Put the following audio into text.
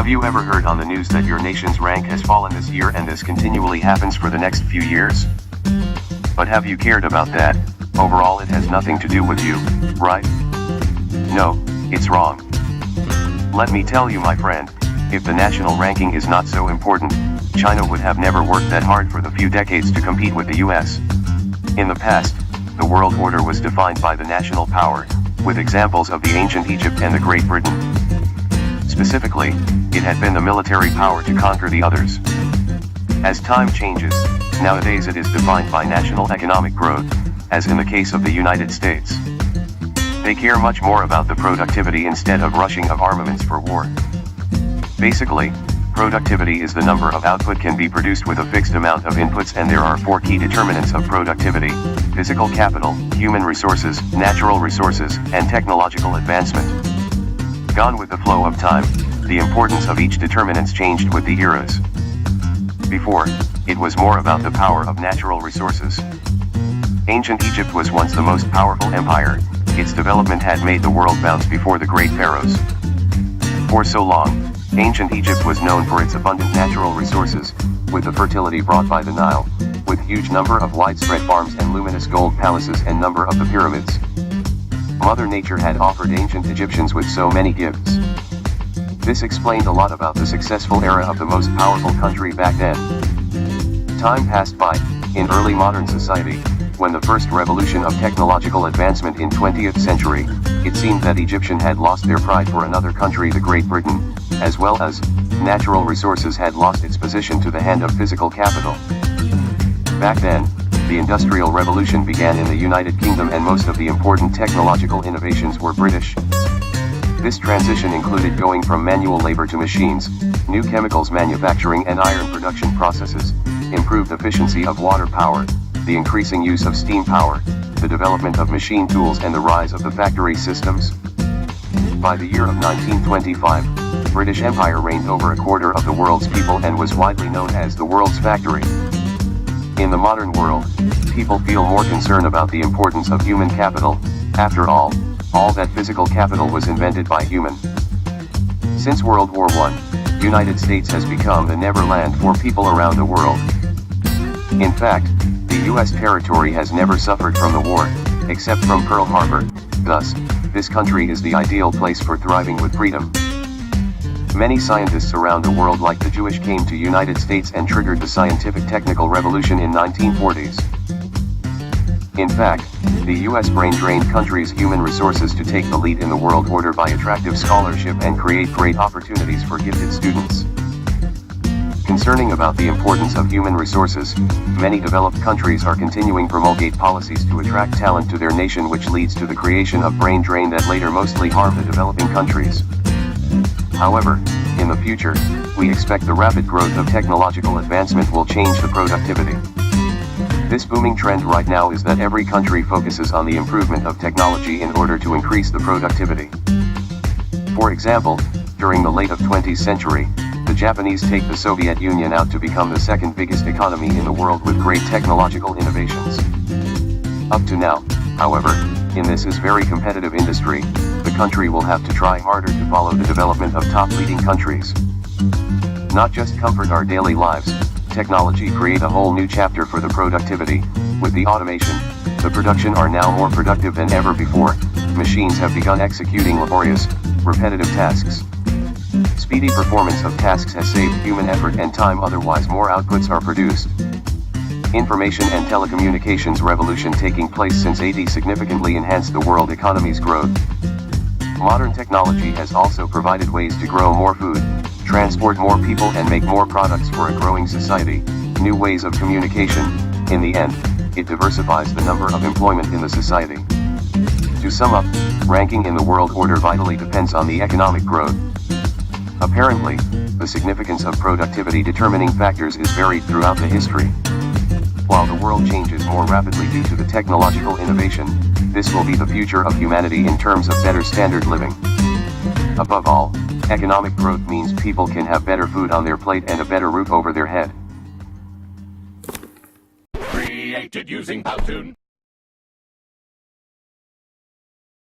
Have you ever heard on the news that your nation's rank has fallen this year and this continually happens for the next few years? But have you cared about that? Overall it has nothing to do with you, right? No, it's wrong. Let me tell you my friend, if the national ranking is not so important, China would have never worked that hard for the few decades to compete with the US. In the past, the world order was defined by the national power, with examples of the ancient Egypt and the Great Britain. Specifically, it had been the military power to conquer the others. As time changes, nowadays it is defined by national economic growth, as in the case of the United States. They care much more about the productivity instead of rushing of armaments for war. Basically, productivity is the number of output can be produced with a fixed amount of inputs, and there are 4 key determinants of productivity: physical capital, human resources, natural resources, and technological advancement. Gone with the flow of time, the importance of each determinants changed with the eras. Before, it was more about the power of natural resources. Ancient Egypt was once the most powerful empire. Its development had made the world bounce before the great pharaohs. For so long, ancient Egypt was known for its abundant natural resources, with the fertility brought by the Nile, with huge number of widespread farms and luminous gold palaces and number of the pyramids. Mother Nature had offered ancient Egyptians with so many gifts. This explained a lot about the successful era of the most powerful country back then. Time passed by, in early modern society, when the first revolution of technological advancement in 20th century, it seemed that Egyptians had lost their pride for another country, the Great Britain, as well as, natural resources had lost its position to the hand of physical capital. Back then, the Industrial Revolution began in the United Kingdom and most of the important technological innovations were British. This transition included going from manual labor to machines, new chemicals manufacturing and iron production processes, improved efficiency of water power, the increasing use of steam power, the development of machine tools and the rise of the factory systems. By the year of 1925, British Empire reigned over a quarter of the world's people and was widely known as the world's factory. In the modern world, people feel more concern about the importance of human capital. After all that physical capital was invented by human. Since World War I, United States has become the neverland for people around the world. In fact, the US territory has never suffered from the war, except from Pearl Harbor. Thus, this country is the ideal place for thriving with freedom. Many scientists around the world like the Jewish came to United States and triggered the scientific technical revolution in 1940s. In fact, the US brain-drained country's human resources to take the lead in the world order by attractive scholarship and create great opportunities for gifted students. Concerning about the importance of human resources, many developed countries are continuing promulgate policies to attract talent to their nation, which leads to the creation of brain drain that later mostly harm the developing countries. However, in the future, we expect the rapid growth of technological advancement will change the productivity. This booming trend right now is that every country focuses on the improvement of technology in order to increase the productivity. For example, during the late of 20th century, the Japanese take the Soviet Union out to become the second biggest economy in the world with great technological innovations. Up to now, however, in this is very competitive industry, the country will have to try harder to follow the development of top leading countries. Not just comfort our daily lives, technology create a whole new chapter for the productivity. With the automation, the production are now more productive than ever before. Machines have begun executing laborious, repetitive tasks. Speedy performance of tasks has saved human effort and time, otherwise more outputs are produced. Information and telecommunications revolution taking place since 80 significantly enhanced the world economy's growth. Modern technology has also provided ways to grow more food, transport more people and make more products for a growing society, new ways of communication. In the end, it diversifies the number of employment in the society. To sum up, ranking in the world order vitally depends on the economic growth. Apparently, the significance of productivity determining factors is varied throughout the history. While the world changes more rapidly due to the technological innovation, this will be the future of humanity in terms of better standard living. Above all, economic growth means people can have better food on their plate and a better roof over their head. Created using Powtoon.